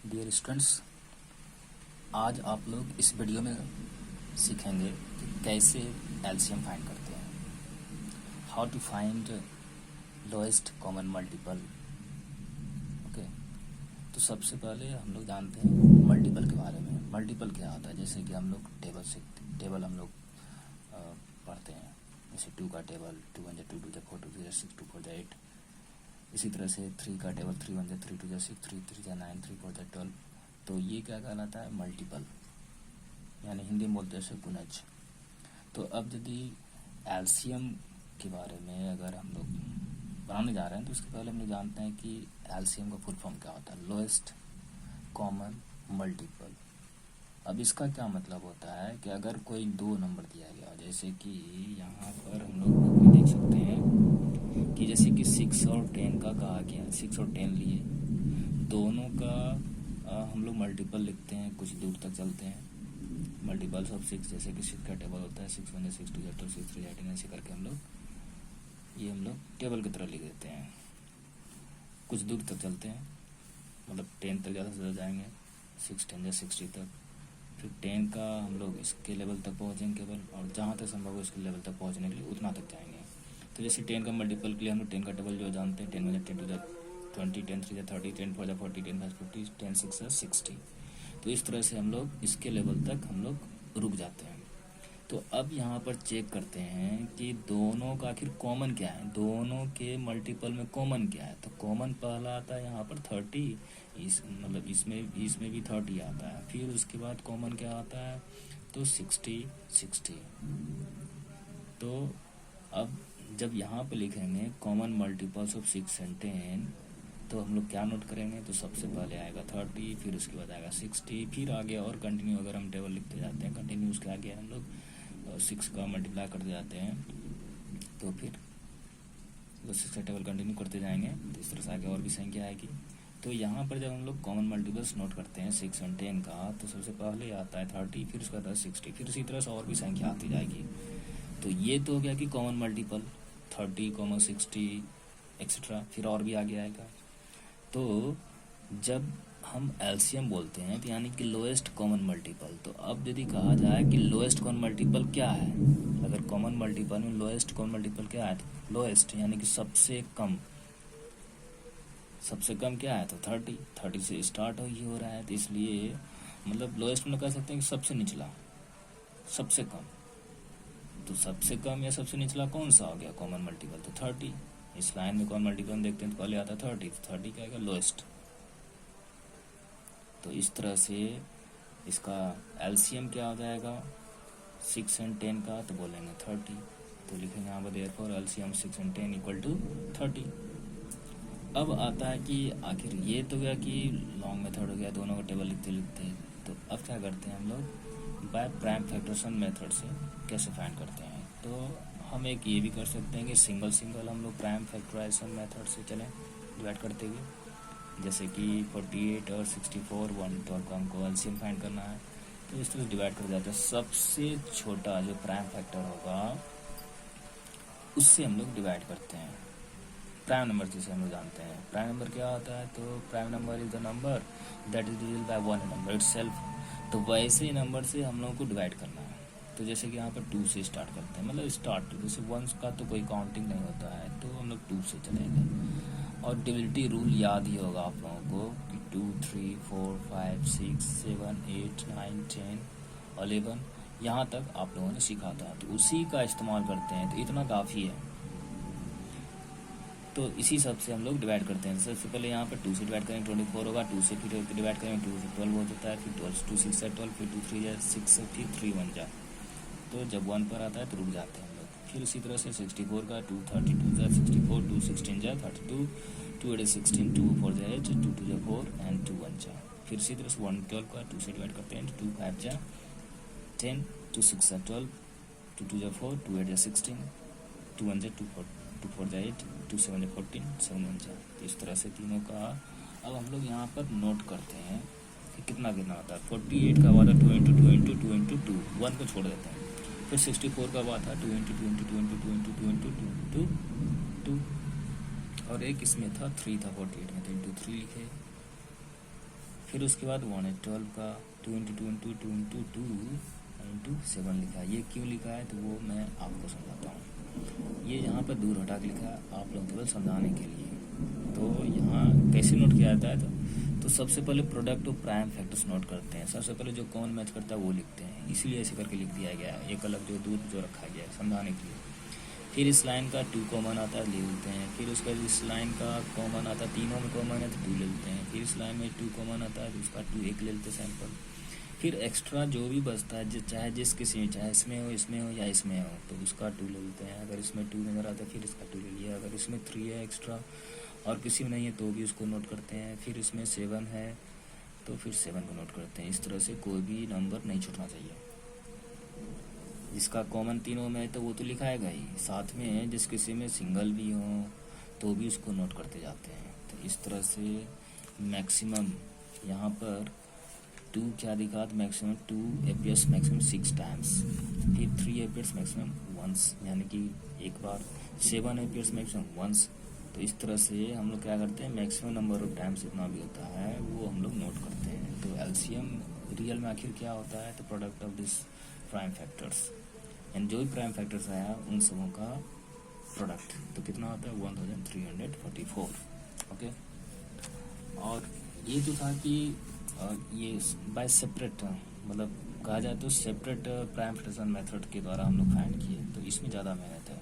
Dear students, आज आप लोग इस वीडियो में सीखेंगे कि कैसे एलसीएम फाइंड करते हैं, how to find lowest common multiple. Okay, तो सबसे पहले हम लोग जानते हैं मल्टीपल के बारे में। मल्टीपल क्या होता है? जैसे कि हम लोग टेबल हम लोग पढ़ते हैं, जैसे 2 का टेबल 2 1 2 2 4 2 3 6 2 4 8। इसी तरह से 3 का टेबल 3 1 3 2 6 3 3 9 3 4 12। तो ये क्या कहलाता है? मल्टीपल, यानी हिंदी में बोलते हैं गुणज। तो अब यदि एलसीएम के बारे में अगर हम लोग बनाने जा रहे हैं तो उसके पहले हम लोग जानते हैं कि एलसीएम का फुल फॉर्म क्या होता है। Lowest common multiple. अब इसका क्या मतलब होता है कि अगर कोई दो नंबर दिया गया, जैसे कि यहाँ पर हम लोग देख सकते हैं कि जैसे कि 6 और 10 का कहा गया, 6 और 10 लिए, दोनों का हम लोग मल्टीपल लिखते हैं, कुछ दूर तक चलते हैं। मल्टीपल्स ऑफ 6, जैसे कि 6 का टेबल होता है 6 1 6 2 12 6 3 18, ऐसे करके हम लोग टेबल की तरह लिख देते हैं। कुछ दूर तक चलते हैं, मतलब 10 तक ज़्यादा से ज़्यादा जाएंगे, 6 10 या 60 तक। फिर 10 का हम लोग इसके लेवल तक पहुँचेंगे केवल, और जहाँ तक संभव है इसके लेवल तक पहुँचने के लिए उतना तक जाएंगे। तो जैसे 10 का मल्टीपल के लिए हम लोग 10 का टेबल जो जानते हैं, 10 1 10 2 20, 10 3 30, 10 4 40, 10 5 50, 10 6 60। तो इस तरह से हम लोग इसके लेवल तक हम लोग रुक जाते हैं। तो अब यहाँ पर चेक करते हैं कि दोनों का आखिर कॉमन क्या है, दोनों के मल्टीपल में कॉमन क्या है। तो कॉमन पहला आता है यहाँ पर 30, मतलब इसमें भी 30 आता है। फिर उसके बाद कॉमन क्या आता है? तो 60। तो अब जब यहाँ पे लिखेंगे कॉमन मल्टीपल्स ऑफ 6 एंड 10, तो हम लोग क्या नोट करेंगे? तो सबसे पहले आएगा 30, फिर उसके बाद आएगा 60, फिर आगे और कंटिन्यू अगर हम टेबल लिखते जाते हैं, कंटिन्यू उसके आगे हम लोग 6 का मल्टीप्लाई करते जाते हैं, तो फिर 6 का टेबल कंटिन्यू करते जाएंगे, तो इस तरह से आगे और भी संख्या आएगी। तो यहाँ पर जब हम लोग कॉमन मल्टीपल्स नोट करते हैं 6 और 10 का, तो सबसे पहले आता है 30, फिर उसके बाद 60, फिर इसी तरह से और भी संख्या आती जाएगी। तो ये तो हो गया कि कॉमन मल्टीपल 30, 60 एक्सेट्रा, फिर और भी आगे आएगा। तो जब हम एलसीएम बोलते हैं तो यानी कि लोएस्ट कॉमन मल्टीपल, तो अब यदि कहा जाए कि लोएस्ट कॉमन मल्टीपल क्या है, अगर कॉमन मल्टीपल में लोएस्ट कॉमन मल्टीपल क्या है, तो लोएस्ट यानी कि सबसे कम क्या है? तो 30 से स्टार्ट हो रहा है, तो इसलिए मतलब लोएस्ट में कह सकते हैं कि सबसे निचला, सबसे कम। तो सबसे कम या सबसे निचला कौन सा हो गया कॉमन मल्टीपल? तो 30। इस लाइन में कॉमन मल्टीपल देखते हैं तो पहले आता है 30, तो 30 क्या आएगा? लोएस्ट। तो इस तरह से इसका एलसीएम क्या हो जाएगा 6 एंड 10 का? तो बोलेंगे 30। तो लिखेंगे यहाँ पर therefore LCM 6 and 10 equal to 30। अब आता है कि आखिर ये तो गया कि लॉन्ग मेथड हो गया, दोनों का टेबल लिखते लिखते। तो अब क्या करते हैं हम लोग? बाय प्राइम फैक्टरेशन मेथड से कैसे फाइंड करते हैं? तो हम एक ये भी कर सकते हैं कि सिंगल हम लोग प्राइम फैक्टराइजेशन मेथड से चलें डिवाइड करते हुए, जैसे कि 48 और 64 112 का हमको एलसीएम फाइंड करना है, तो इस तरह से डिवाइड कर जाते हैं। सबसे छोटा जो प्राइम फैक्टर होगा उससे हम लोग डिवाइड करते हैं। प्राइम नंबर जिसे हम लोग जानते हैं, प्राइम नंबर क्या होता है? तो prime number is the number that is divisible by one number itself. तो वैसे ही नंबर से हम लोगों को डिवाइड करना है। तो जैसे कि यहाँ पर 2 से स्टार्ट करते हैं, मतलब स्टार्ट जैसे 1 का तो कोई काउंटिंग नहीं होता है, तो हम लोग 2 से चलेंगे। और डिविजिबिलिटी रूल याद ही होगा आप लोगों को कि 2 3 4 5 6 7 8 9 10 11, यहाँ तक आप लोगों ने सीखा था, तो उसी का इस्तेमाल करते हैं। तो इतना काफ़ी है। तो इसी सब से हम लोग डिवाइड करते हैं। सबसे पहले यहाँ पर 2 से डिवाइड करेंगे 24 होगा, 2 से फिर डिवाइड करेंगे 2 से 12 हो जाता है, फिर 12 2 6 है 12, फिर 2 3 है 6, फिर 3 1 जा। तो जब 1 पर आता है तो रुक जाते हैं हम लोग। फिर इसी तरह से 64 का 2 32 जा 64, 2 16 जा 32, 2 8 16, 2 4 जा 8, 2 2 जा 4 एंड 2 1 जा। फिर इसी तरह से 112 का 2 से डिवाइड करते हैं, 2 5 जा 10, 2 6 जा 12, 2 2 जा 4, 2 8 जा 16, 2 1 जा 2 4 जा 8, 2 7 जा 14, 7 1 जा। तो इस तरह से तीनों का अब हम लोग यहाँ पर नोट करते हैं कि कितना होता है। 48 का वाला 2 इंटू 2 इंटू 2 इंटू 2, 1 को छोड़ देते हैं। फिर 64 का बात था 2 into 2 into 2 into 2 into 2 into 2 2 2, और एक इसमें था 3 था 48 में, तो इंटू 3 लिखे। फिर उसके बाद 1/12 का 2 इंटू 2 इंटू 2 इंटू 2 इंटू 7 लिखा है। ये क्यों लिखा है तो वो मैं आपको समझाता हूँ। ये यहाँ पर दूर हटा के लिखा है आप लोग केवल समझाने के लिए। तो यहाँ कैसे नोट किया जाता है तो सबसे पहले product of prime factors note करते हैं। सबसे पहले जो कौन मैच करता है वो लिखते हैं, इसीलिए ऐसे करके लिख दिया गया है, एक अलग जो दूर जो रखा गया है समझाने के लिए। फिर इस लाइन का 2 कॉमन आता है, ले लेते हैं। फिर उसका इस लाइन का कॉमन आता है, तीनों में कॉमन है तो 2 ले लेते हैं। फिर इस लाइन में 2 कॉमन आता है तो उसका 2 एक ले लेते हैं सैंपल। फिर एक्स्ट्रा जो भी बचता है चाहे जिस किसी में, चाहे इसमें हो या इसमें हो, तो उसका 2 ले लेते हैं। अगर इसमें 2 नज़र आता है फिर इसका 2 ले लिया। अगर इसमें 3 है एक्स्ट्रा और किसी में नहीं है तो भी उसको नोट करते हैं। फिर इसमें 7 है तो फिर 7 को नोट करते हैं। इस तरह से कोई भी नंबर नहीं छूटना चाहिए। जिसका कॉमन तीनों में है तो वो तो लिखाएगा ही, साथ में जिस किसी में सिंगल भी हो तो भी उसको नोट करते जाते हैं। तो इस तरह से मैक्सिमम यहाँ पर 2 क्या दिखा तो मैक्सिमम 2 appears मैक्सिमम 6 टाइम्स। फिर 3 appears मैक्सिमम वंस, यानी कि एक बार। 7 appears मैक्सिमम वंस। तो इस तरह से हम लोग क्या करते हैं, मैक्सिमम नंबर ऑफ टाइम्स जितना भी होता है वो हम लोग नोट करते हैं। तो एलसीएम रियल में आखिर क्या होता है तो product of this prime factors, and जो भी प्राइम फैक्टर्स आया उन सबों का प्रोडक्ट तो कितना होता है 1344। ओके। और ये जो था कि ये बाय सेपरेट, मतलब कहा जाए तो सेपरेट प्राइम फैक्टर्स मेथड के द्वारा हम लोग फाइंड किए, तो इसमें ज़्यादा मेहनत है।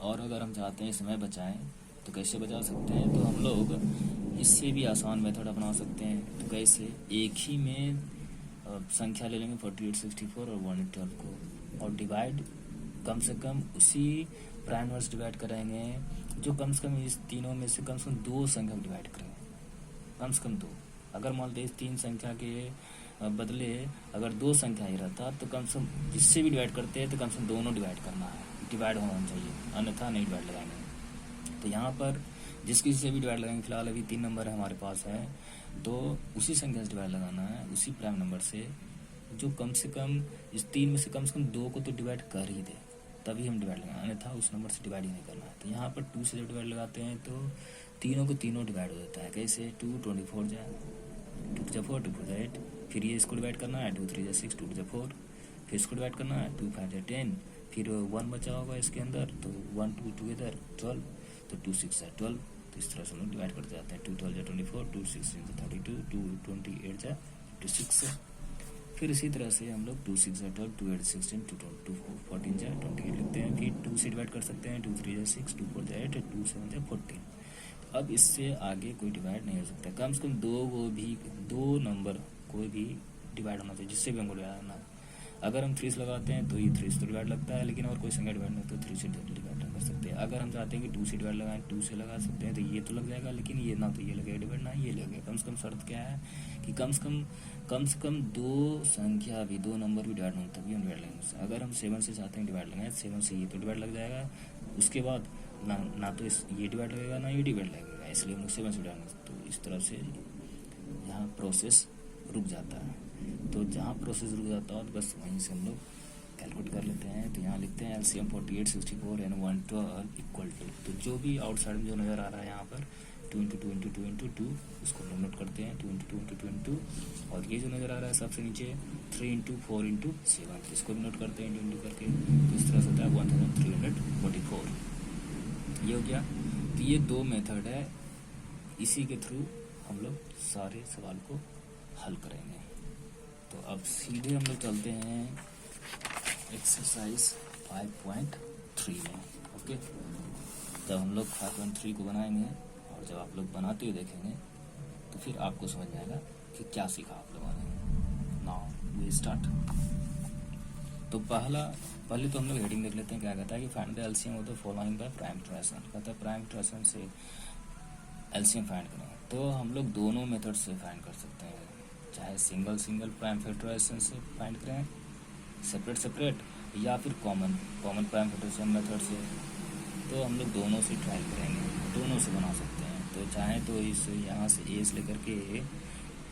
और अगर हम चाहते हैं समय बचाएं तो कैसे बचा सकते हैं, तो हम लोग इससे भी आसान मेथड अपना सकते हैं। तो कैसे, एक ही में संख्या ले लेंगे 48, 64 और 112 को, और डिवाइड कम से कम उसी प्राइम नंबर से डिवाइड करेंगे जो कम से कम इस तीनों में से कम 2 संख्या को डिवाइड करेंगे, कम से कम 2। अगर मान लीजिए इस 3 संख्या के बदले अगर 2 संख्या ही रहता तो कम से कम जिससे भी डिवाइड करते हैं तो कम से कम दोनों डिवाइड करना है, डिवाइड होना चाहिए, अन्यथा नहीं डिवाइड लगाएंगे। तो यहाँ पर जिस किसी से भी डिवाइड लगाएंगे, फिलहाल अभी 3 नंबर है हमारे पास है, तो उसी संख्या से डिवाइड लगाना है, उसी प्राइम नंबर से जो कम से कम इस 3 में से कम 2 को तो डिवाइड कर ही दे, तभी हम डिवाइड लगाएंगे, अन्यथा उस नंबर से डिवाइड ही नहीं करना है। तो यहाँ पर 2 से जब डिवाइड लगाते हैं तो तीनों को तीनों डिवाइड हो जाता है। कैसे, 2 24 जाए, 2 4 4 2 4 8, फिर ये इसको डिवाइड करना है, 2 3 6 2 4, फिर इसको डिवाइड करना है, 2 5 10, फिर 1 बचा होगा इसके अंदर तो 1 2 टूगेदर 12, तो 2 6 12। तो इस तरह से हम लोग डिवाइड करते जाते हैं। 2 12 24, 2 6 32, 2 28 56। फिर इसी तरह से हम लोग 2 6 12, 2 8 16, 2 14 28 लिखते हैं। फिर 2 से डिवाइड कर सकते हैं, 2 3 6, 2 4 8, 2 7 14। अब इससे आगे कोई डिवाइड नहीं हो सकता, कम से कम 2 नंबर कोई भी डिवाइड होना चाहिए, जिससे भी हमको डिवाइड होना। अगर हम 3 से लगाते हैं तो ये 3 से डिवाइड लगता है, लेकिन और कोई संख्या डिवाइड नहीं तो 3 से डिवाइड कर सकते हैं। अगर हम चाहते हैं कि 2 से डिवाइड लगाएं, 2 से लगा सकते हैं, तो ये तो लग जाएगा, लेकिन ये ना तो ये लगेगा डिवाइड ना ये लगेगा। कम से कम शर्त क्या है कि कम से कम 2 संख्या भी, 2 नंबर भी डिवाइड हों तभी हम डिवाइड लगेंगे। अगर हम 7 से चाहते हैं डिवाइड लगाएं, 7 से ये तो डिवाइड लग जाएगा, उसके बाद ना तो ये डिवाइड लगेगा ना ये डिवाइड लगेगा, इसलिए हम 7 से डिवाइड नहीं। तो इस तरह से यहाँ प्रोसेस रुक जाता है। तो जहाँ प्रोसेस रुक जाता है तो बस वहीं से हम लोग कैलकुलेट कर लेते हैं। तो यहाँ लिखते हैं LCM 48, 64 एंड 112 इक्वल टू, तो जो भी आउटसाइड में जो नज़र आ रहा है यहाँ पर 2 × 2 × 2 × 2, उसको हम नोट करते हैं 2 × 2 × 2 × 2। और ये जो नज़र आ रहा है सबसे नीचे 3 × 4 × 7, इसको भी नोट करते हैं इंटू करके। तो इस तरह से होता है 1344। ये हो गया। तो ये 2 मेथड है, इसी के थ्रू हम लोग सारे सवाल को हल करेंगे। तो अब सीधे हम लोग चलते हैं एक्सरसाइज 5.3 में। ओके, जब हम लोग 5.3 को बनाएंगे और जब आप लोग बनाते हुए देखेंगे तो फिर आपको समझ में आएगा कि क्या सीखा आप लोगों ने। Now we start. तो पहले तो हम लोग हेडिंग देख लेते हैं, क्या कहता है कि find the LCM of the following by prime transfer. कहता है प्राइम ट्रांसफर से एलसीएम फाइंड करें। तो हम लोग दोनों मेथड से फाइंड कर सकते हैं, चाहे सिंगल प्राइम फैक्टराइजेशन से फाइंड करें, सेपरेट, या फिर कॉमन प्राइम फैक्टराइजेशन मेथड से। तो हम लोग दोनों से ट्राई करेंगे, दोनों से बना सकते हैं। तो चाहे तो इस यहाँ से ए से लेकर के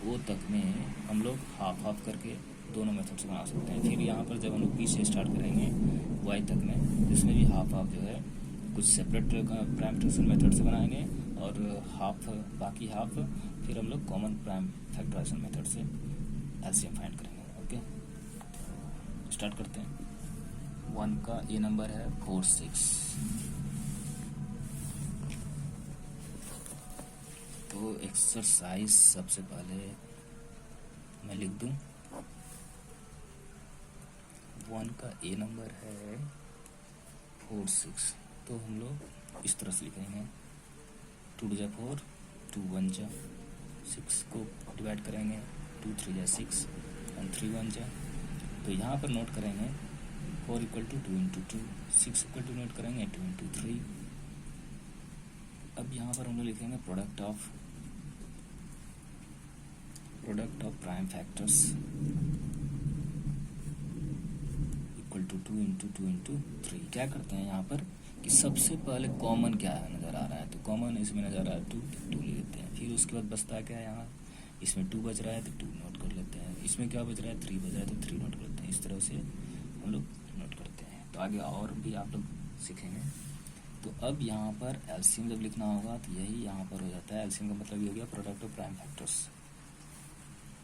ओ तक में हम लोग हाफ करके दोनों मेथड से बना सकते हैं। फिर यहाँ पर जब हम लोग बी से स्टार्ट करेंगे वाई तक में, जिसमें भी हाफ जो है कुछ सेपरेट प्राइम फैक्टराइजेशन मेथड से बनाएंगे और बाकी हाफ फिर हम लोग कॉमन प्राइम फैक्टराइजेशन मेथड से एलसीएम फाइंड करेंगे। ओके, स्टार्ट करते हैं। 1 का ए नंबर है 4, 6। तो एक्सरसाइज सबसे पहले मैं लिख दूं। 1 का ए नंबर है 4, 6। तो हम लोग इस तरह से लिखेंगे 2 × 4, 2 1 जा 6 को डिवाइड करेंगे, 2 3 जा 6 और 3 1 जा। तो यहाँ पर नोट करेंगे 4 = 2 × 2, 6 = नोट करेंगे 2 × 3। अब यहाँ पर हम लोग लिखेंगे product of prime factors equal to 2 × 2 × 3। क्या करते हैं यहाँ पर कि सबसे पहले कॉमन क्या है नज़र आ रहा है, तो कॉमन इसमें नज़र आ रहा है 2 ले लेते हैं। फिर उसके बाद बचता क्या है, यहाँ इसमें 2 बच रहा है तो 2 नोट कर लेते हैं। इसमें क्या बच रहा है, 3 बच रहा है तो 3 नोट कर लेते हैं। इस तरह से हम लोग नोट करते हैं। तो आगे और भी आप लोग सीखेंगे। तो अब यहाँ पर एलसीएम जब लिखना होगा तो यही यहाँ पर हो जाता है। एलसीएम का मतलब ये हो गया प्रोडक्ट ऑफ प्राइम फैक्टर्स।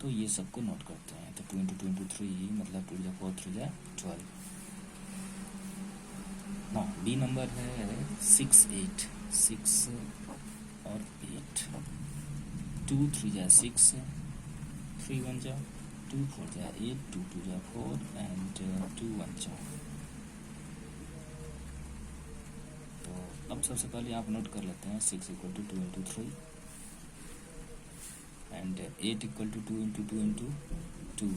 तो ये सबको नोट करते हैं। तो 2 × 2 × 3 मतलब 2 × 4, 3 × 12। ना बी नंबर है 6, 8। 6 और 8। 2 3 × 6, 3 1 जा 2 4 × 8, 2 2 × 4 एंड 2 1 जा। तो अब सबसे पहले यहाँ पर नोट कर लेते हैं 6 = 2 × 3 एंड 8 = 2 × 2 × 2।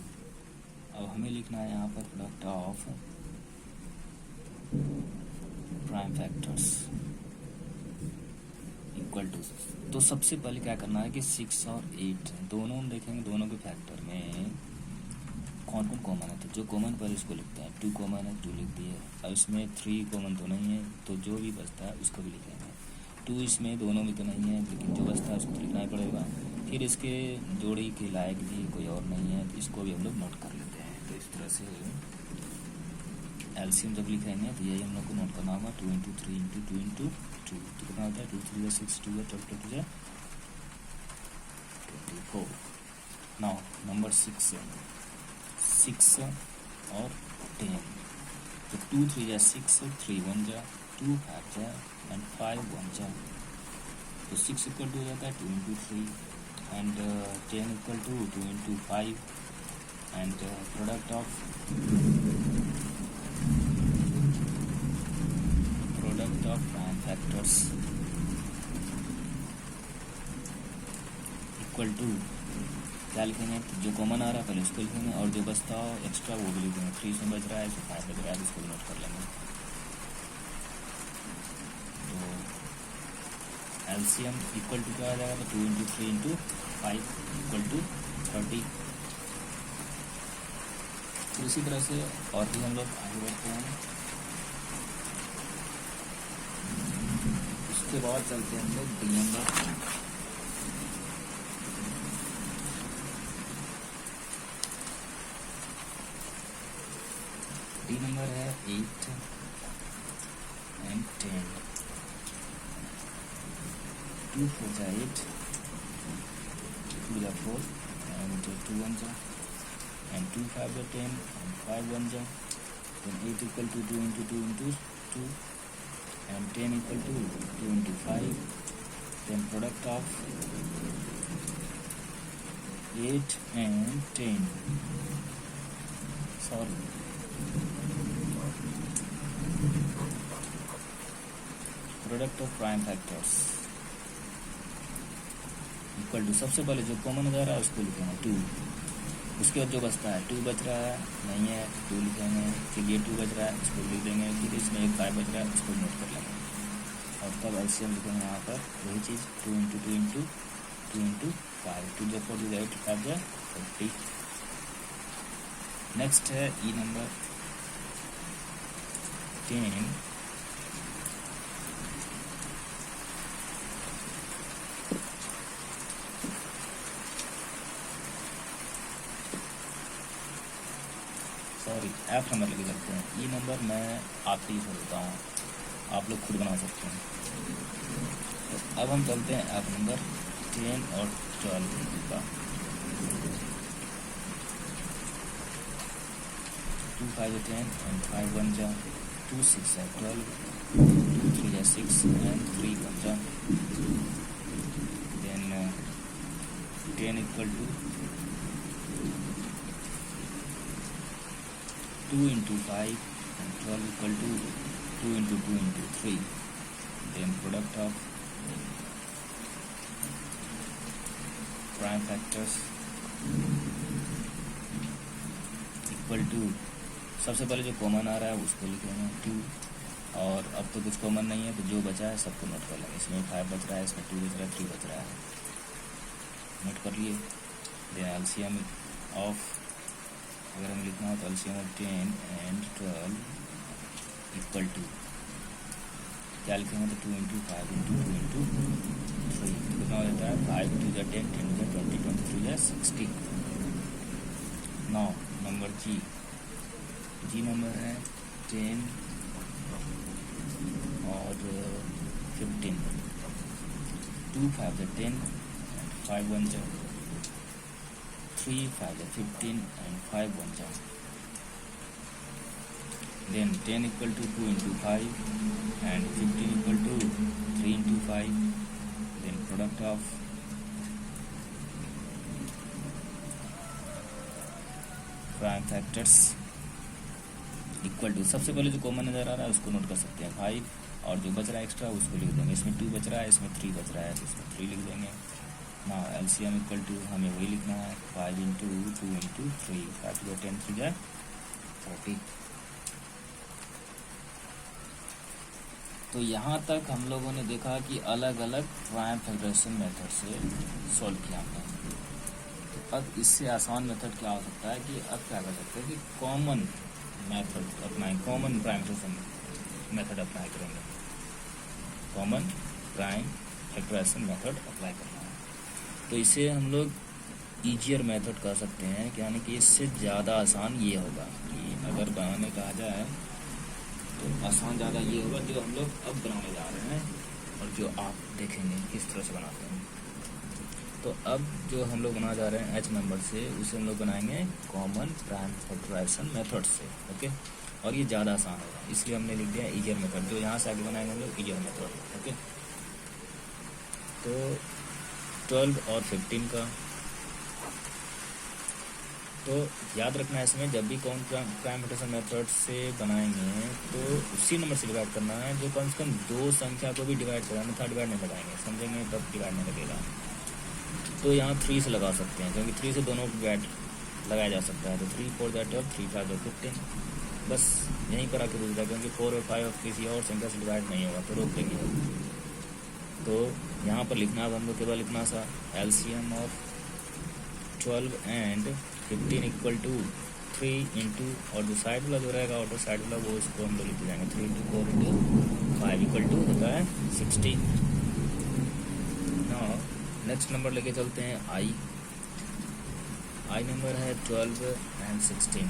अब हमें लिखना है यहाँ पर product of prime factors equal to. तो सबसे पहले क्या करना है कि 6 और 8 दोनों हम देखेंगे, दोनों के फैक्टर में कौन कौन कॉमन है। तो जो कॉमन पर इसको लिखते हैं, 2 कॉमन है 2 लिख दिए। अब इसमें 3 कॉमन तो नहीं है, तो जो भी बचता है उसको भी लिखेंगे। 2 इसमें दोनों में तो नहीं है, लेकिन जो बचता है उसको लिखना ही पड़ेगा। फिर इसके जोड़ी के लायक भी कोई और नहीं है, तो इसको भी हम लोग नोट कर लेते हैं। तो इस तरह से एलसीएम जब लिखेंगे तो यही हम लोग को नोट करना होगा 2 × 3 × 2 × 2। तो कितना होता है 2 3 × 6, 2 12 2 24। नाउ नंबर 6 और 10। तो 2 3 × 6, 3 1 जा 2 5 जा एंड 5 1 जा। तो 6 = हो जाता है 2 × 3 and 10 = 2 × 5 and product of prime factors equal to क्या लिखेंगे, तो जो कॉमन आ रहा है पहले उसको लिखेंगे और जो बचता हो एक्स्ट्रा वो भी लिखेंगे। 3 इसमें बच रहा है, 5 बच रहा है, इसको भी नोट कर लेंगे। तो एलसीएम इक्वल टू क्या आ जाएगा, तो 2 × 3 × 5 = 30। तो इसी तरह से और भी हम लोग आगे बढ़ते हैं। उसके बाद चलते हैं हम लोग डी नंबर। डी नंबर है 8 एंड 10। 2 4 × 8, 2 × 4 एंड 2 1 जा and 2 5 × 10 and 5 1 जा। then 8 = 2 × 2 × 2 and 10 = 2 × 5। then product of 8 and 10 sorry product of prime factors equal to, सबसे पहले जो कॉमन नजर रहा है उसको लिखेंगे 2। उसके बाद जो बचता है 2 बच रहा है नहीं है 2 लिखेंगे। फिर ये 2 बच रहा है इसको लिख देंगे। फिर इसमें एक 5 बच रहा है उसको नोट कर लेंगे। और तब एलसीएम लिखेंगे यहाँ पर वही चीज़ 2 × 2 × 2 × 5, 2 × 4 × 8 5 × 40। नेक्स्ट है ई नंबर 10। सॉरी ऐप नंबर लेके चलते हैं। ई नंबर मैं आखिरी छोड़ देता हूँ, आप लोग खुद बना सकते हैं। तो अब हम चलते हैं ऐप नंबर 10 और 12 का 2 5 10 and 5 1 जा 2 6 है 12 2 3 है 6 and 3 1 जा then 10 equal to 2 into 5 and 12 equal to 2 into 2 into 3 then product of prime factors equal to सबसे पहले जो कॉमन आ रहा है उसको लिख लेंगे 2 और अब तो कुछ कॉमन नहीं है तो जो बचा है सबको नोट कर लेंगे। इसमें 5 बच रहा है, इसमें 2 बच रहा है, 3 बच रहा है, नोट कर लिए। देन एलसीएम ऑफ अगर हमें लिखना हो तो LCM of 10 and 12 equal to क्या लिखेंगे तो 2 into 5 into 2 into 3 तो कितना हो जाता है 5 2 10 10 20 23 60। नाउ नंबर जी नंबर है 10 और 15 2 5 है 10 5 1 जा 3 5 है 15 and 5 1 जा then 10 equal to 2 into 5 and 15 equal to 3 into 5 then product of prime factors equal to सबसे पहले जो कॉमन नज़र आ रहा है उसको नोट कर सकते हैं 5 और जो बच रहा है एक्स्ट्रा उसको लिख देंगे। इसमें 2 बच रहा है, इसमें 3 बच रहा है तो इसमें 3 लिख देंगे। ना एलसीएम इक्वल टू हमें वही लिखना है 5 into 2 into 3 5 2 10 3 जाए 40। तो यहाँ तक हम लोगों ने देखा कि अलग अलग प्राइम फैक्टराइजेशन मेथड से सॉल्व किया हमने। तो अब इससे आसान मेथड क्या हो सकता है कि अब क्या कर सकते हैं कि कॉमन मेथड अपनाएं, common prime factorization method apply करेंगे। Common prime factorization method apply करना है तो इसे हम लोग ईजियर मेथड कह सकते हैं, यानी कि इससे ज़्यादा आसान ये होगा कि अगर बनाने कहा जाए तो आसान ज़्यादा ये होगा जो हम लोग अब बनाने जा रहे हैं और जो आप देखेंगे किस तरह से बनाते हैं। तो अब जो हम लोग बना जा रहे हैं एच मेंबर से उसे हम लोग बनाएंगे कॉमन प्राइम फैक्टराइजेशन मेथड से। ओके, और ये ज़्यादा आसान होगा इसलिए हमने लिख दिया ईजियर मेथड। जो यहाँ से आगे बनाएंगे हम लोग ईजियर मेथड। ओके, तो 12 और 15 का तो याद रखना है इसमें जब भी कॉमन प्राइम फैक्टराइजेशन मेथड से बनाएंगे तो उसी नंबर से डिवाइड करना है जो कम से कम दो संख्या को भी डिवाइड करें, अन्यथा डिवाइड नहीं लगाएंगे, समझेंगे तब डिवाइड नहीं लगेगा। तो यहाँ 3 से लगा सकते हैं क्योंकि 3 से दोनों डिवाइड लगाया जा सकता है। तो 3 4 जा 12 3 5 जा 15 बस यहीं पर आके रुक जाए क्योंकि 4 और 5 किसी और संख्या से डिवाइड नहीं होगा तो रोक देंगे। तो यहाँ पर लिखना है हम लोग केवल इतना सा LCM of 12 and 15 equal to 3 into और जो साइड वाला जो रहेगा ऑटो साइड वाला वो इसको हम लोग लिख जाएंगे 3 into 4 into 5 इक्वल टू होता है 60। नाउ नेक्स्ट नंबर लेके चलते हैं आई नंबर है 12 and 16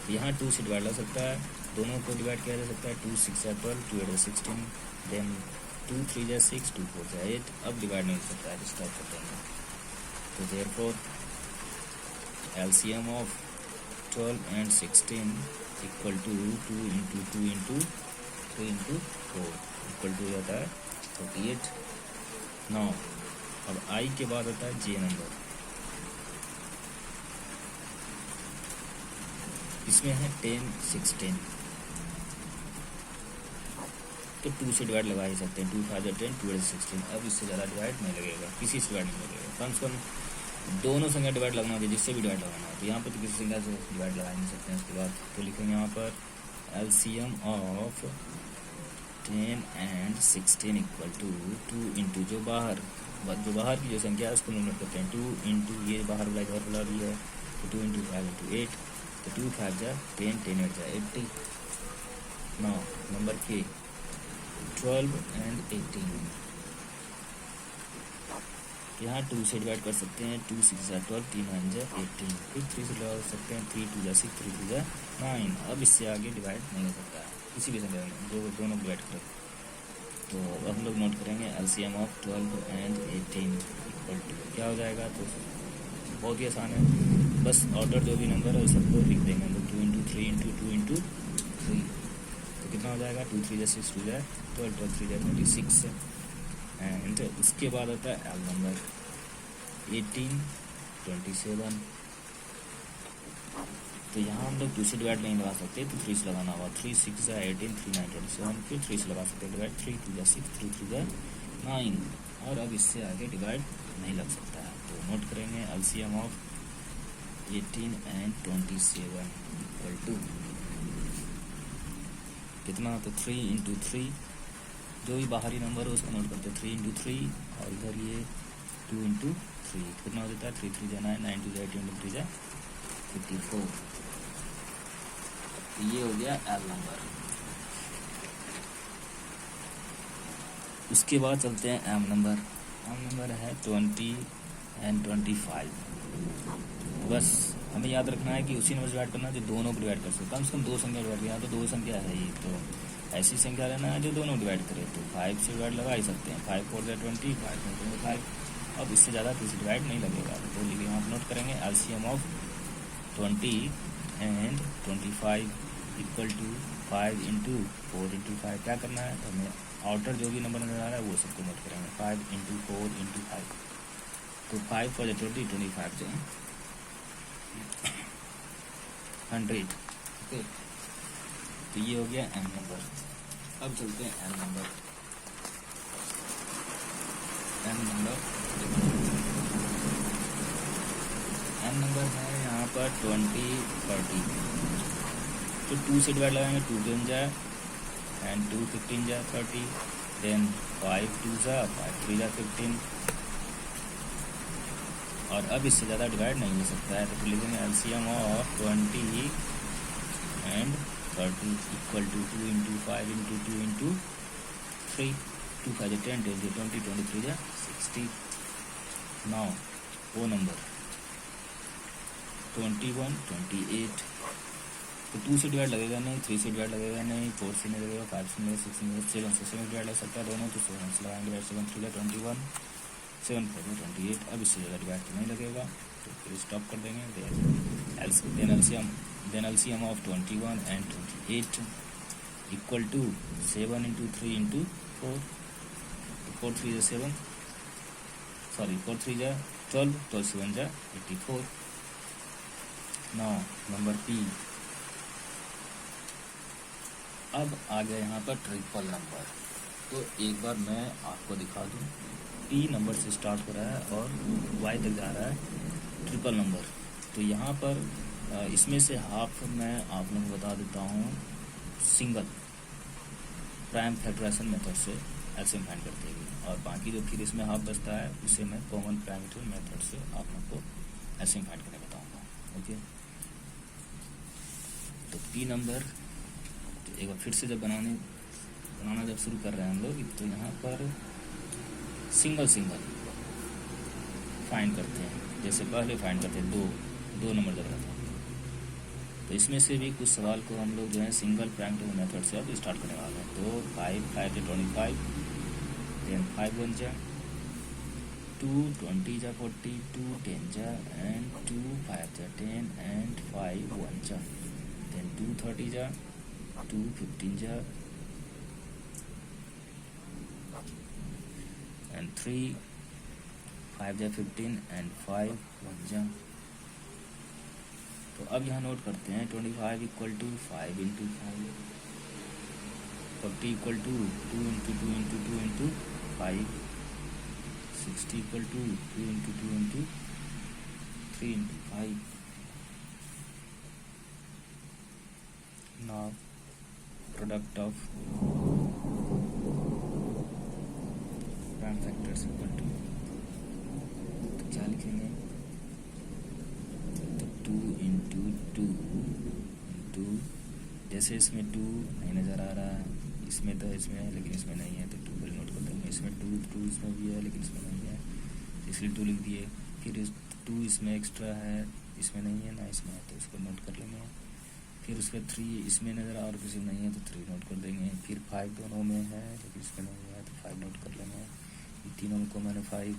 यहाँ 2 से डिवाइड हो सकता है, दोनों को डिवाइड किया जा सकता है। 2 6 है 12 2 8 है 16 देन 2 3 है 6 2 4 है 8। अब डिवाइड नहीं हो सकता है, स्टॉप कर देंगे। तो therefore LCM of 12 and 16 equal to 2 into 2 into 3 into 4 equal to जाता है 48। नाउ अब आई के बाद आता है जे नंबर, इसमें है 10 16 तो 2 से डिवाइड लगा ही सकते हैं। 2 5 10 2 8 16। अब इससे ज़्यादा डिवाइड नहीं लगेगा, किसी से डिवाइड नहीं लगेगा। कम से कम दोनों संख्या डिवाइड लगना चाहिए, जिससे भी डिवाइड लगाना है। तो यहाँ पर तो किसी संख्या से डिवाइड लगा नहीं सकते हैं। उसके बाद तो लिखेंगे यहाँ पर LCM of 10 and 16 equal to 2 into जो बाहर की जो संख्या है उसको नोट करते हैं 2 इंटू ये बाहर वाला इधर वाला भी है तो 2 इंटू 5 इंटू 8 तो 2 5 जा 10 10 8 जा 80। नाउ नंबर के 12 and 18 यहाँ 2 से डिवाइड कर सकते हैं। 2 6 जा 12 3 9 जा 18 फिर 3 से डिवाइड कर सकते हैं। 3 2 जा 6 3 2 जा 9। अब इससे आगे डिवाइड नहीं हो सकता है किसी भी संख्या में जो दोनों डिवाइड करें। तो अब हम लोग नोट करेंगे LCM of 12 and 18 equal to क्या हो जाएगा। तो बहुत ही आसान है, बस ऑर्डर जो भी नंबर है उस सबको लिख देंगे हम लोग 2 इंटू 3 इंटू 2 इंटू 3। तो कितना हो जाएगा 2 3 जा 6 2 जा 12 12 3 जा 26 एंड उसके बाद आता है एल नंबर 18 27। तो यहाँ हम लोग 2 से डिवाइड नहीं लगा सकते तो 3 से लगाना होगा। 3 6 जा 18 3 9 27, फिर 3 से लगा सकते हैं डिवाइड। 3 2 जा 6 3 3 जा 9, और अब इससे आगे डिवाइड नहीं लग सकता है। तो नोट करेंगे LCM of 18 and 27 equal to कितना। तो 3 इंटू 3, जो भी बाहरी नंबर है उसको नोट करते हैं 3 इंटू 3, और इधर ये 2 इंटू 3 कितना हो जाता है 3 3 जा 9 9 2 जा 18 इंटू 3 जा 54। ये हो गया एल नंबर। उसके बाद चलते हैं एम नंबर। एम नंबर है 20 एंड 25। बस हमें याद रखना है कि उसी नंबर डिवाइड करना जो दोनों को डिवाइड कर सकते, कम से कम 2 संख्या डिवाइड किया। तो 2 संख्या है ये, तो ऐसी संख्या लेना है जो दोनों डिवाइड करे। तो 5 से डिवाइड लगा ही सकते हैं, 5 4 जा 20, 5 25। अब इससे ज़्यादा किसी डिवाइड नहीं लगेगा। तो लिखिए यहाँ नोट करेंगे LCM of 20 and 25 equal to 5 into 4 into 5। क्या करना है, तो हमें आउटर जो भी नंबर नजर आ रहा है वो सबको नोट करेंगे 5 इंटू 4 इंटू 5। तो 5 4 20 25 जो 100। ओके, तो ये हो गया एम नंबर। अब चलते हैं एन नंबर। एन नंबर है यहाँ पर 20 30। तो 2 से डिवाइड लगाएंगे, 2 10 जा एंड 2 15 जा 30, देन 5 2 जा 5 3 जा 15। और अब इससे ज़्यादा डिवाइड नहीं हो सकता है। तो लिखेंगे LCM of 20 and 30 equal to 2 into 5 into 2 into 3, 2 5 जा 10 10 जा 20 23 जा 60। नाउ वो नंबर 21 28। तो 2 से डिवाइड लगेगा नहीं, 3 से डिवाइड लगेगा नहीं, 4 से नहीं लगेगा, 5 से नहीं, 6 से नहीं, 7 से डिवाइड लग सकता है दोनों। तो 7 से लगाएंगे, 7 3 जा 21, 7 4 जा 28। अब इससे ज़्यादा डिवाइड तो नहीं लगेगा, तो फिर स्टॉप कर देंगे। Then LCM of 21 and 28 equal to 7 into 3 into 4। 4 3 जा 7, सॉरी 4 3 जा 12, 12 7 जा 84। Now number P. अब आ गया यहाँ पर ट्रिपल नंबर। तो एक बार मैं आपको दिखा दूँ, पी नंबर से स्टार्ट हो रहा है और वाई तक जा रहा है ट्रिपल नंबर। तो यहाँ पर इसमें से हाफ मैं आप लोगों को बता देता हूँ सिंगल प्राइम फैक्टराइजेशन मेथड से एलसीएम फाइंड करते हैं, और बाकी जो फिर इसमें हाफ बचता है उसे मैं कॉमन पैरामीटर मेथड से आप लोग को एलसीएम फाइंड करने बताऊँगा। ओके, तो पी नंबर एक बार फिर से जब बनाना जब शुरू कर रहे हैं हम लोग, तो यहाँ पर सिंगल फाइंड करते हैं। जैसे पहले फाइंड करते हैं दो नंबर जब रहता है। तो इसमें से भी कुछ सवाल को हम लोग जो है सिंगल पैरामीटर मेथड से अब स्टार्ट करने वाले हैं। तो 5 5 जा 25, देन 5 1 जा 2 20 जा 40, 2 10 जा एंड 2 5 जा 10 एंड 5 1 जा, देन 2 30 जा 2 15 जा एंड 3 5 जा 15 एंड 5 1 जा। तो अब यहाँ नोट करते हैं 25 equal to 5 into 5, 40 equal to 2 into 2 into 2 into 5, 60 equal to 2 into 2 into 3 into 5। Now product of prime factors equal to, तो क्या लिखेंगे, तो 2 इंटू 2 इंटू, जैसे इसमें 2 नहीं नज़र आ रहा है, इसमें तो इसमें है लेकिन इसमें नहीं है, तो 2 पर नोट कर देंगे। इसमें 2 इसमें भी है लेकिन इसमें नहीं है, इसलिए 2 लिख दिए। फिर 2 इसमें एक्स्ट्रा है, इसमें नहीं है ना इसमें है, तो इसको नोट कर लेंगे। फिर उसके 3 इसमें नज़र और किसी में नहीं है तो 3 नोट कर देंगे। फिर 5 दोनों में है लेकिन इसमें नहीं है 5 नोट कर लेंगे, तीनों में कॉमन है 5,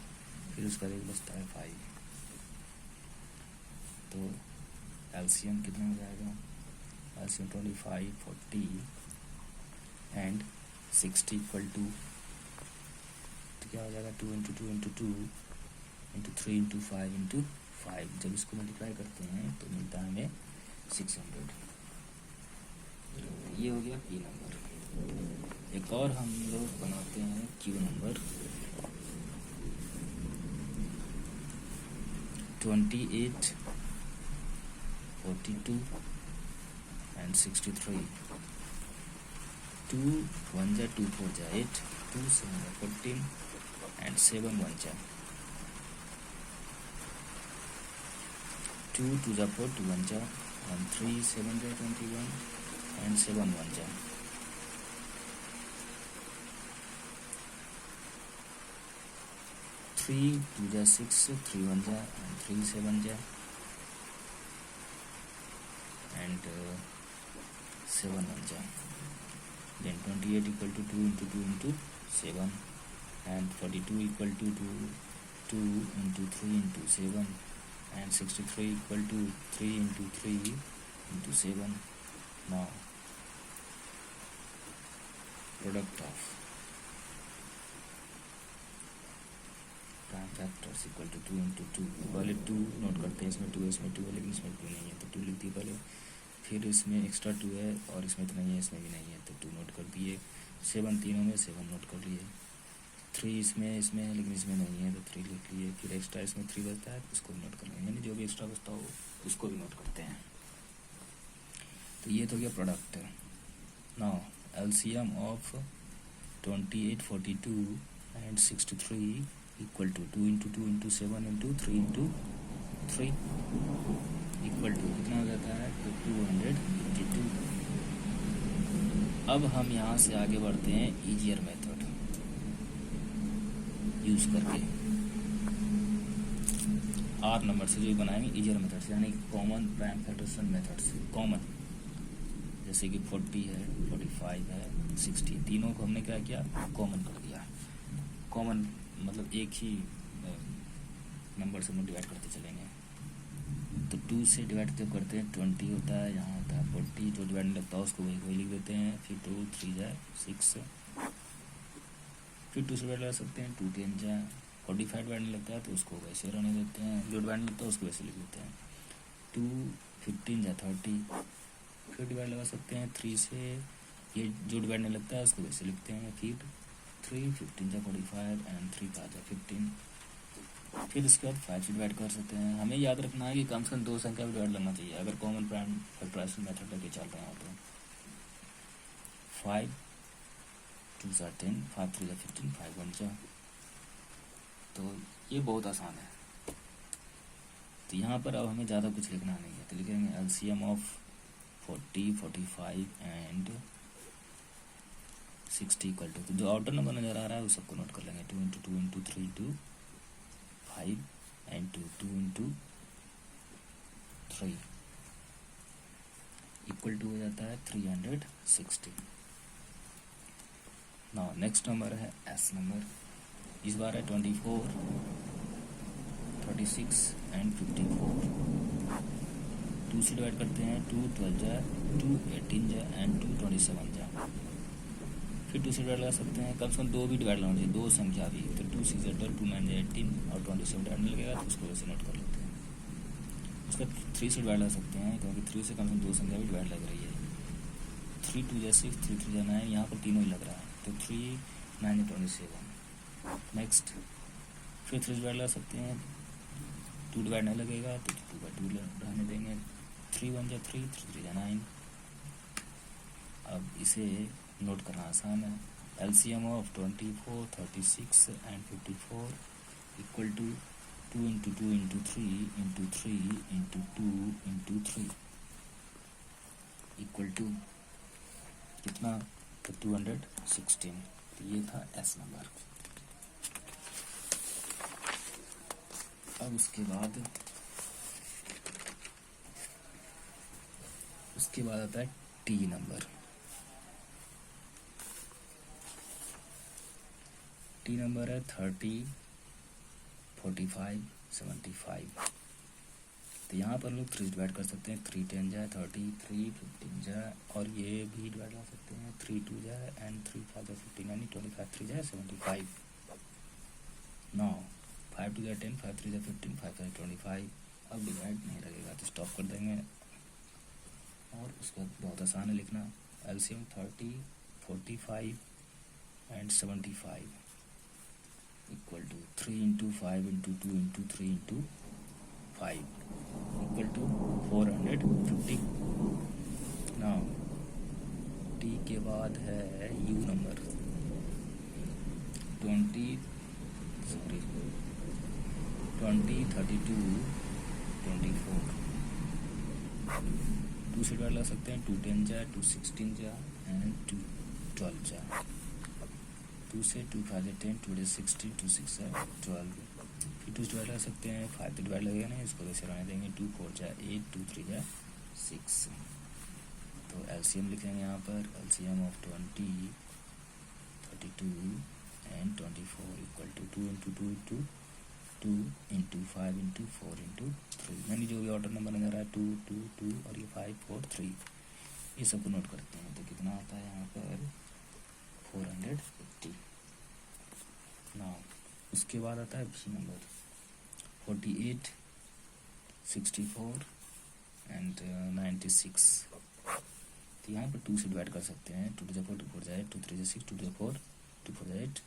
फिर उसका एक बचता है 5। तो एलसीएम कितना हो जाएगा, एलसीएम 25, 40 एंड 60 इक्वल टू, तो क्या हो जाएगा 2 into 2 into 2 into 3 into 5 into 5। जब इसको मल्टीप्लाई करते हैं तो मिलता है हमें 600। ये हो गया पी नंबर। एक और हम लोग बनाते हैं क्यू नंबर। 28, 42 एंड 63। 2 1 जा 2 4 जा 8, 2 7 जा 14 एंड 7 1 जा 2 2 जा 4, 2 1 जा 1, 3 7 जा 21 एंड 7 1 जा 3 2 जा 6, 3 1 जा एंड 3 7 जा एंड 7 1 जा। Then 28 equal to 2 into 2 into 7 and 42 equal to 2 into 3 into 7 and 63 equal to 3 into 3 into 7. Now product of prime factors equal to 2 into 2। पहले 2 नोट करते हैं, इसमें 2 है, इसमें 2 है, लेकिन इसमें 2 नहीं है तो 2 लिख दिए पहले। फिर इसमें एक्स्ट्रा 2 है और इसमें तो नहीं है, इसमें भी नहीं है तो 2 नोट कर दिए। 7 तीनों में 7 नोट कर लिए। 3 इसमें है लेकिन इसमें नहीं है तो 3 लिख लिए। फिर एक्स्ट्रा इसमें 3 बचता है तो उसको भी नोट कर लेंगे, यानी जो भी एक्स्ट्रा बचता हो उसको भी नोट करते हैं। तो ये तो गया product. Now LCM of 28, 42 and 63 equal to 2 into 2 into 7 into 3 into 3 equal to कितना हो जाता है तो 252। अब हम यहाँ से आगे बढ़ते हैं ईजियर मेथड यूज करके। आर नंबर से जो बनाएंगे ईजियर मेथड से, यानी कॉमन प्राइम फैक्टर्स मेथड से। कॉमन जैसे कि 40 है, 45 है, 60, तीनों को हमने क्या किया कॉमन कर दिया। कॉमन मतलब एक ही नंबर से हम डिवाइड करते चलेंगे। तो 2 से डिवाइड जब करते हैं 20 होता है, यहाँ होता है 40, जो डिवाइड लगता है उसको वही लिख देते हैं। फिर 2 3 जाए 6, फिर 2 से डिवाइड लगा सकते हैं, 2 10 जाए 45 डिवाइड नहीं लगता है तो उसको वैसे रहने देते हैं, जो डिवाइड नहीं लगता है उसको वैसे लिख देते हैं। 2 15 जाए 30, फिर डिवाइड लगा सकते हैं 3 से, ये जो डिवाइड नहीं लगता है उसको वैसे लिखते हैं। फिर 3 15 जाए 45 एंड 3 5 जाए 15। फिर इसके बाद 5 से डिवाइड कर सकते हैं। हमें याद रखना है कि कम से कम 2 संख्या भी डिवाइड लगना चाहिए अगर कॉमन प्राइम फैक्टराइजेशन मेथड लेके चल रहे हो तो। 5 2 जा 10, 5 3 जा 15, 5 1 जा। तो ये बहुत आसान है। तो यहाँ पर अब हमें ज़्यादा कुछ लिखना नहीं है, तो लिखेंगे LCM of 40, 45 and 60 equal to, तो जो आउटर नंबर नज़र आ रहा है उस सबको नोट कर लेंगे। 2 into 2 into 3 into 5 and 2 into 3 equal to हो जाता है 360। नाउ नेक्स्ट नंबर है एस नंबर। इस बार है 24, 36 एंड 54। 2 से डिवाइड करते हैं, 2 12 जा, 2 18 जा एंड 2 27 जा। फिर 2 से डिवाइड लगा सकते हैं, कम से कम 2 भी डिवाइड लगाना चाहिए, 2 संख्या भी। तो 2 6 जा 12, 2 9 जा 18 और 27 डिवाइड नहीं लगेगा तो उसको वैसे नोट कर लेते हैं। उसका 3 से डिवाइड लगा सकते हैं क्योंकि 3 से कम से कम 2 संख्या भी डिवाइड लग रही है। 3 2 जा 6, 3 3 जा 9, यहाँ पर तीनों ही लग रहा है तो 3 9 जा 27। नेक्स्ट फिर 3 डिवाइड लगा सकते हैं, 2 डिवाइड नहीं लगेगा तो 2/2 रहने देंगे। 3 1 जा 3, 3 3 जा 9। अब इसे नोट करना आसान है। LCM of 24, 36 and 54 equal to 2 into 2 into 3 into 3 into 2 into 3 equal to कितना तो 216। तो ये था एस नंबर। अब उसके बाद आता है टी नंबर। 50 नंबर है 30, 45, 75। तो यहाँ पर लोग 3 डिवाइड कर सकते हैं। 3 10 जाए 30, 3 15 जाए, और ये भी डिवाइड कर सकते हैं। 3 2 जाए एंड 3 5 जाए 15, यानी 25 3 जाए 75। 9 5 2 जाए 10, 5 3 जाए 15, 5 5 25। अब डिवाइड नहीं लगेगा तो स्टॉप कर देंगे। और उसका बहुत आसान है लिखना। LCM 30, 45 and 75 equal to 3 into 5 into 2 into 3 into 5 equal to 450। Now T के बाद है यू नंबर 20, 32, 24। 2 से डिवाइड ला सकते हैं। 2 10 जा, 2 16 जा एंड 2 12 जा। 2 से 2 5 10, 2 16, 2 6 जा 12। फिर 2 से डिवाइड ला सकते हैं। 5 तो डिवाइड लगेगा नहीं, इसको वैसे रहने देंगे। 2 4 जा 8, 2 3 जा 6। तो एलसीएम लिखेंगे यहाँ पर। LCM of 20, 32 and 24 equal to 2 into 2 into 2 into 5 into 4 into 3, यानी जो भी ऑर्डर नंबर नजर आया 2 2 2 और ये 5 4 3, ये सबको नोट करते हैं। तो कितना आता है यहाँ पर 480। ना उसके बाद आता है बी नंबर 48, 64 एंड 96। तो यहाँ पर 2 से डिवाइड कर सकते हैं। 2 टू 4 2 4 जाए, 2 3 जा 6, 2 टू 4 2 4 जाए 8,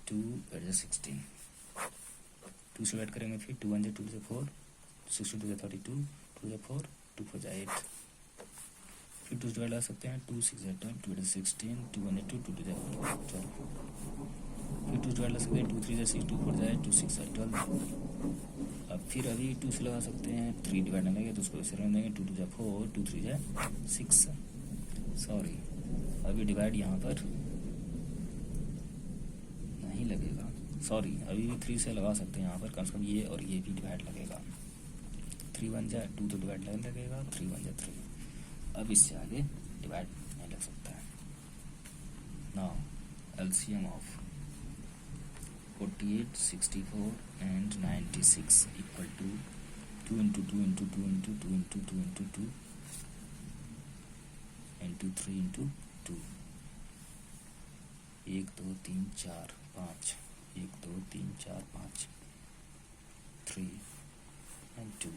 2 8 जा 16। 2 से डिवाइड करेंगे। फिर 2 1 जा 2 टू 4, 6 2 जा 32, 2 जा 4 2 4 जा 8। फिर 2 से डिवाइड ला सकते हैं। 2 6 जा 12, 2 8 जा 16, 2 1 जा 2, 2 2 जा 12। फिर 2 से डिवाइड ला सकते हैं। 2 3 जा 6, 2 4 जा 8, 2 6 जा 12। अब फिर अभी 2 से लगा सकते हैं। 3 डिवाइड नहीं लगे तो उसको ऐसे रहने देंगे। 2 2 जा 4, 2 3 जा 6। सॉरी, अभी डिवाइड यहाँ पर नहीं लगेगा। सॉरी, अभी भी 3 से लगा सकते हैं यहाँ पर। कम से कम ये और ये भी डिवाइड लगेगा। 3 1 जा 2 तो डिवाइड नहीं लगेगा। 3 1 जा 3। अब इससे आगे डिवाइड नहीं लग सकता है। Now LCM of 48, 64 and 96 equal to 2 into 2 into 2 into 2 into 2 into 2 into 3 into 2। 1 2 3 4 5, 1 2 3 4 5, 3 and 2।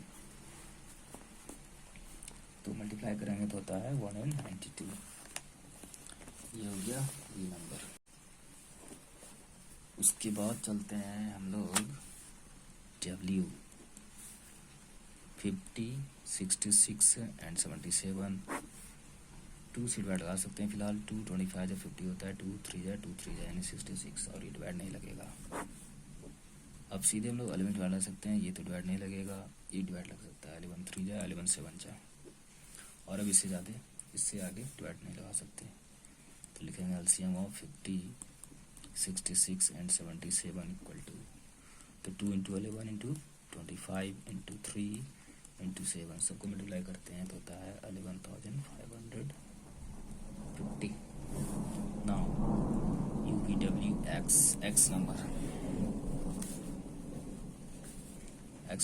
तो मल्टीप्लाई करेंगे तो होता है 192। ये हो गया ये नंबर। उसके बाद चलते हैं हम लोग W 50, 66 एंड 77। 2 से डिवाइड लगा सकते हैं फिलहाल। 2 25 जब 50 होता है। 2 3 जा 2 3 जा यानी 66, और ये डिवाइड नहीं लगेगा। अब सीधे हम लोग 11 डिवाइड लगा सकते हैं। ये तो डिवाइड नहीं लगेगा, ये डिवाइड लग सकता है। 11 3 जा 11 7 जा। और अब इससे ज़्यादा इससे आगे डिवाइड नहीं लगा सकते। तो लिखेंगे LCM of 50, 66 and 77 equal to, तो 2 इंटू 11 इंटू 25 इंटू 3 इंटू 7 सबको मल्टीप्लाई करते हैं तो होता है 11,550। नाउ यूपीडब्ल्यू एक्स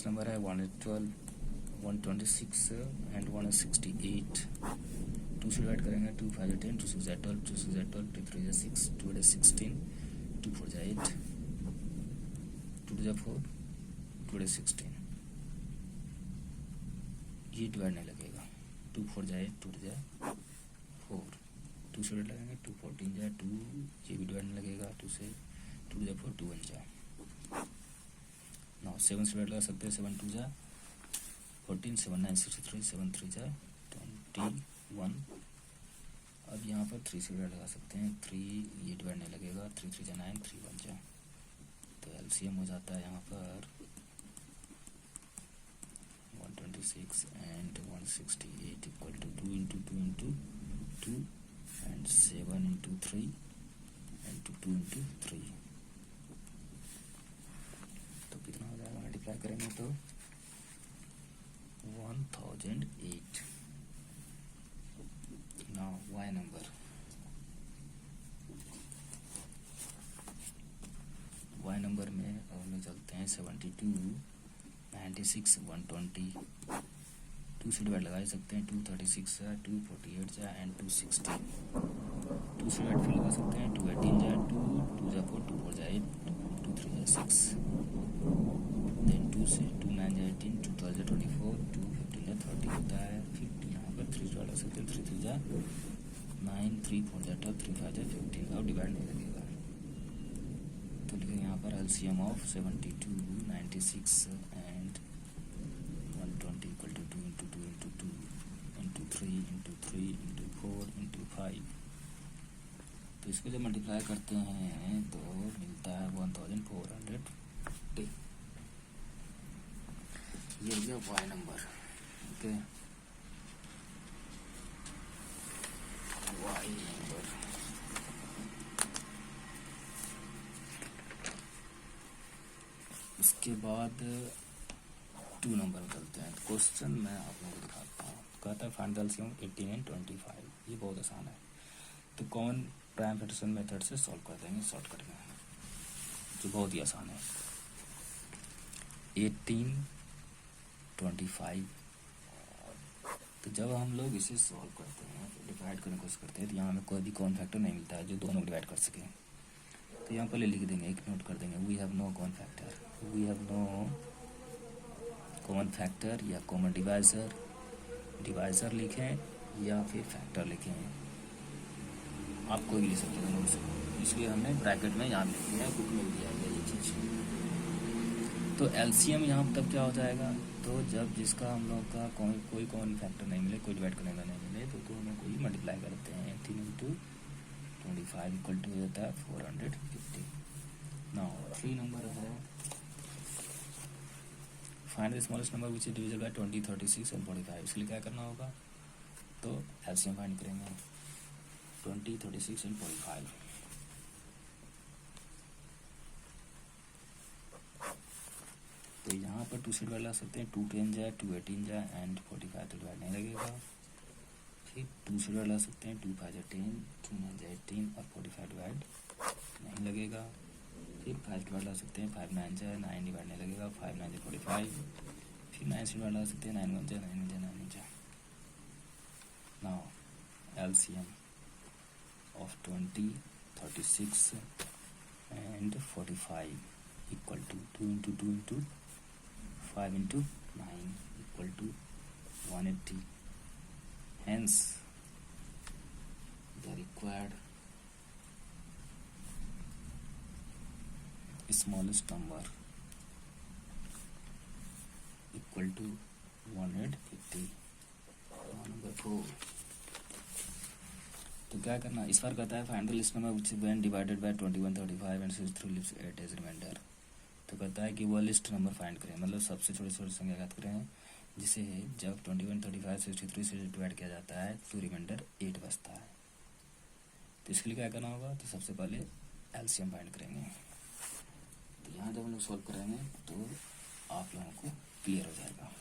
नंबर है 112, 126 एंड 168। 2 से डिवाइड करेंगे। 2 5 10, 2 6 12, 2 6 12, 2 3 6, 2 8 16, 2 4 8, 2 2 4, 2 8 16। ये डिवाइड नहीं लगेगा। 2 4 8, 2 2 4। 2 से डिवाइड लगेंगे। 2 14 जाए 2, ये भी डिवाइड नहीं लगेगा। 2 से 2 जा 4, 2 1 जा। नाउ 7 से डिवाइड लगा सकते हैं। 7 2 जा 14, 7 9 63, 7 3 जा 21। अब यहाँ पर 3 से डिवाइड लगा सकते हैं। 3 ये डिवाइड नहीं लगेगा। 3 3 जा 9, 3 1 जा। तो एलसीएम हो जाता है यहाँ पर 126 and 168 equal to 2 into 2 into 2 and 7 into 3 into 2 into 3। तो कितना हो जाएगा मल्टीप्लाई करेंगे तो 1008। नाउ वाई नंबर में चलते हैं 72, 96, 120, 2 से डिवाइड लगा सकते हैं, 236 जा, 248 जा एंड 260, 2 से डिवाइड फिर लगा सकते हैं, 218 जा, 2 जा 4, 2 4 जा 8, 2 3 जा 6, देन 2 से 2 9 जा 18, 2 12 जा 24, 2 15 जा 30 होता है, 50 यहाँ पर 3 से लगा सकते हैं, 3 3 जा 9, 3 4 जा 12, 3 5 जा 15, अब डिवाइड नहीं लगेगा। तो लिखेंगे यहाँ पर LCM of 72, 96 and 120 equal to 2 into 2 into 2 into 3 into 3 into 4 into 5। तो इसको जब मल्टीप्लाई करते हैं तो मिलता है 1450। ये हो गया Y number. Okay, Y number. उसके बाद 2 नंबर चलते हैं। क्वेश्चन मैं आप लोगों को दिखाता हूँ। कहता है फाइंड द एलसीएम 18 एंड 25। ये बहुत आसान है, तो कॉमन प्राइम फैक्टराइजेशन मेथड से सॉल्व कर देंगे शॉर्टकट में, जो बहुत ही आसान है। 18, 25। तो जब हम लोग इसे सॉल्व करते हैं तो डिवाइड करने की कोशिश करते हैं, तो यहाँ हमें कोई भी कॉमन फैक्टर नहीं मिलता है जो दोनों को डिवाइड कर सके। तो यहाँ पहले लिख देंगे, एक नोट कर देंगे, we have no common factor, we have no common factor या कॉमन डिवाइजर। डिवाइजर लिखें या फिर फैक्टर लिखें, आप कोई भी लिख सकते हैं दोनों से, इसलिए हमने ब्रैकेट में यहाँ लिख दिया, बुक में दिया गया ये चीज़। तो एलसीएम यहाँ तब क्या हो जाएगा, तो जब जिसका हम लोग का कोई कॉमन फैक्टर नहीं मिले, कोई डिवाइड करने का नहीं मिले, तो हमें कोई मल्टीप्लाई करते हैं। 18 इंटू 25 इक्वल टू हो जाता है 450। नाउ 3 नंबर है, find the smallest number which is divisible by 20, 36 and 45। इसके लिए क्या करना होगा, तो एलसीएम फाइंड करेंगे 20, 36 एंड 45। तो यहाँ पर 2 से डिवाइड ला सकते हैं, 2 10 जाए, 2 18 जाए एंड 45 तो डिवाइड नहीं लगेगा। फिर 2 से डिवाइड ला सकते हैं, 2 5 10, 2 9 जाए 18 और 45 डिवाइड नहीं लगेगा। फिर 5 डिवाइड ला सकते हैं, 5 9 जाए 9 डिवाइड नहीं लगेगा, 5 9 जाए 45। फिर 9 से डिवाइड ला सकते हैं, 9 1 जाए 9 जाए 9 जाए। Now LCM of 20, 36 and 45 equal to 2 into 2 into 5 into 9 equal to 180. Hence the required smallest number equal to 180. Number 4. तो क्या करना, इस बार कहता है find the least number which when divided by 21, 35 and 63 leaves 8 as remainder. तो कहता है कि वह लिस्ट नंबर फाइंड करें, मतलब सबसे छोटी छोटी संख्या याद करें जिसे जब 21, 35, 63 से डिवाइड किया जाता है तो रिमाइंडर 8 बचता है। तो इसके लिए क्या करना होगा, तो सबसे पहले एलसीएम फाइंड करेंगे। तो यहाँ जब हम लोग सॉल्व करेंगे तो आप लोगों को क्लियर हो जाएगा।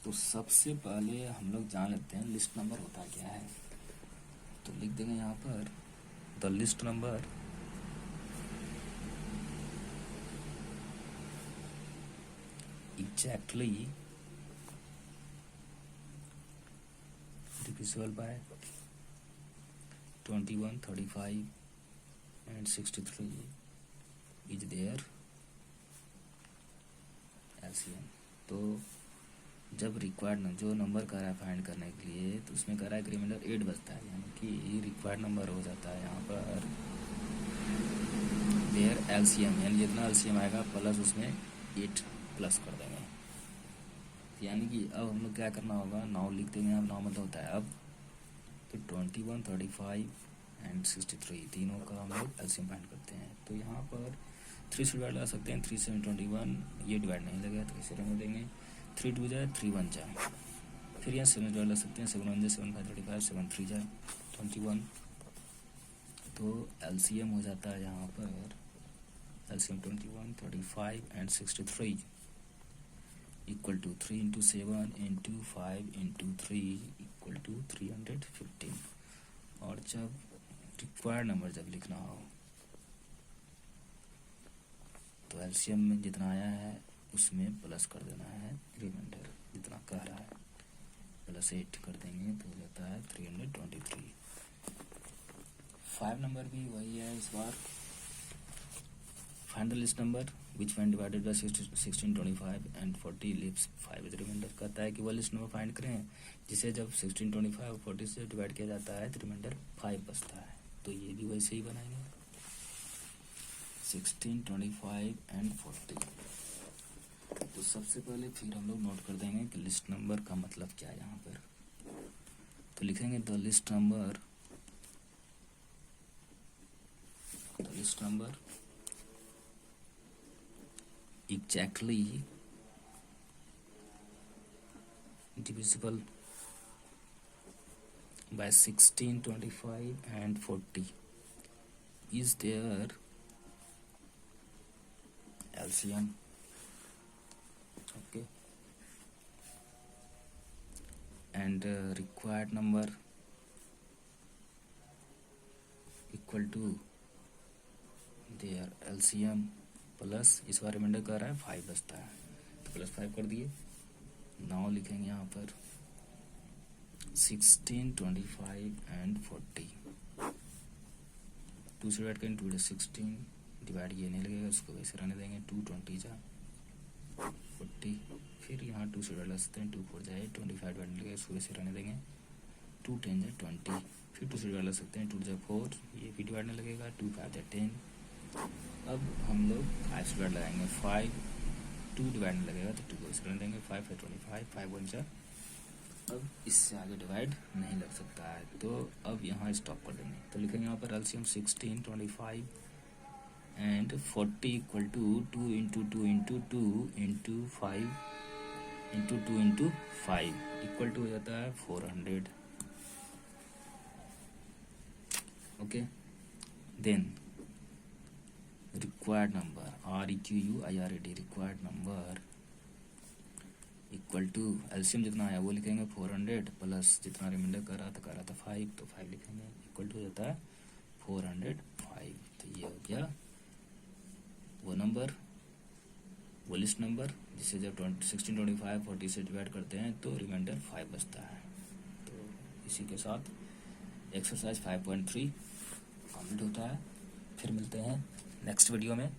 तो सबसे पहले हम लोग जान लेते हैं लिस्ट नंबर होता क्या है। तो लिख देंगे यहाँ पर the least number exactly divisible by 21, 35 and 63 is their LCM. तो जब रिक्वायर्ड जो नंबर कर रहा है फाइंड करने के लिए, तो उसमें कर रहा है कि रिमाइंडर 8 बचता है, यानी कि रिक्वायर्ड नंबर हो जाता है यहाँ पर देयर एलसीएम, यानी जितना एलसीएम आएगा प्लस उसमें 8 प्लस कर देंगे। यानी कि अब हम लोग क्या करना होगा, 9 लिख देंगे। अब 9 मतलब होता है अब, तो 21, 35 एंड 63 तीनों का हम लोग एलसीएम फाइंड करते हैं। तो यहाँ पर 3 से डिवाइड ला सकते हैं, 3 7 21, ये डिवाइड नहीं लगेगा तो इसे रहने देंगे। 3 2 जाए, 3 1 जाए। फिर यहाँ 7 डिवाइड ला सकते हैं, 7 1 जाए 7 5 35, 7 3 जाए 21। तो एलसीएम हो जाता है यहाँ पर LCM 21, 35 and 63 equal to 3 into 7 into 5 into 3 equal to 315। और जब रिक्वायर्ड नंबर जब लिखना हो एलसीएम में जितना आया है उसमें प्लस कर देना है रिमाइंडर जितना कह रहा है, +8 कर देंगे तो हो जाता है 323। 5 नंबर भी वही है इस बार। Find the least number which when divided by 16, 25 and 40 leaves 5 is remainder. कहता है कि वह लिस्ट नंबर फाइंड करें जिसे जब 16, 25 और 40 से डिवाइड किया जाता है तो रिमाइंडर 5 बचता है। तो ये भी वैसे ही बनाएंगे 16, 25 and 40। तो सबसे पहले फिर हम लोग नोट कर देंगे कि लिस्ट नंबर का मतलब क्या है यहाँ पर। तो लिखेंगे the least number exactly divisible by 16, 25 and 40 is their LCM. Okay, and required number equal to their LCM plus इस बार रिमाइंडर कर रहा है 5 बचता है तो +5 कर दिए। नाउ लिखेंगे यहाँ पर 16, 25 and 40 2 से डिवाइड करेंगे 2 16 डिवाइड ये नहीं लगेगा उसको वैसे रहने देंगे 2 20 जा 40 फिर यहाँ 2 से डिवाइड कर सकते हैं 2 4 जाए 25 डिवाइड नहीं लगेगा उसको वैसे रहने देंगे 2 10 जा 20 फिर 2 से डिवाइड कर सकते हैं 2 जा 4 ये भी डिवाइड नहीं लगेगा 2 5 जा 10। अब हम लोग 5 से डिवाइड लगाएंगे 5 2 डिवाइड नहीं लगेगा तो 2 को वैसे रहने देंगे 5 5 25 5 1 जा। अब इससे आगे डिवाइड नहीं लग सकता है तो अब यहाँ स्टॉप कर देंगे। तो लिखेंगे यहाँ पर LCM 16, 25 and 40 equal to 2 into 2 into 2 into 5 into 2 into 5 equal to हो जाता है 400। Okay, then required number REQUIRED required number equal to LCM जितना आया वो लिखेंगे 400 प्लस जितना रिमाइंडर कर रहा था 5 तो 5 लिखेंगे इक्वल टू हो जाता है 405। तो ये हो गया वो नंबर वो लिस्ट नंबर जिसे जब 16, 25, 40 से डिवाइड करते हैं तो रिमाइंडर 5 बचता है। तो इसी के साथ एक्सरसाइज 5.3 कंप्लीट होता है। फिर मिलते हैं नेक्स्ट वीडियो में।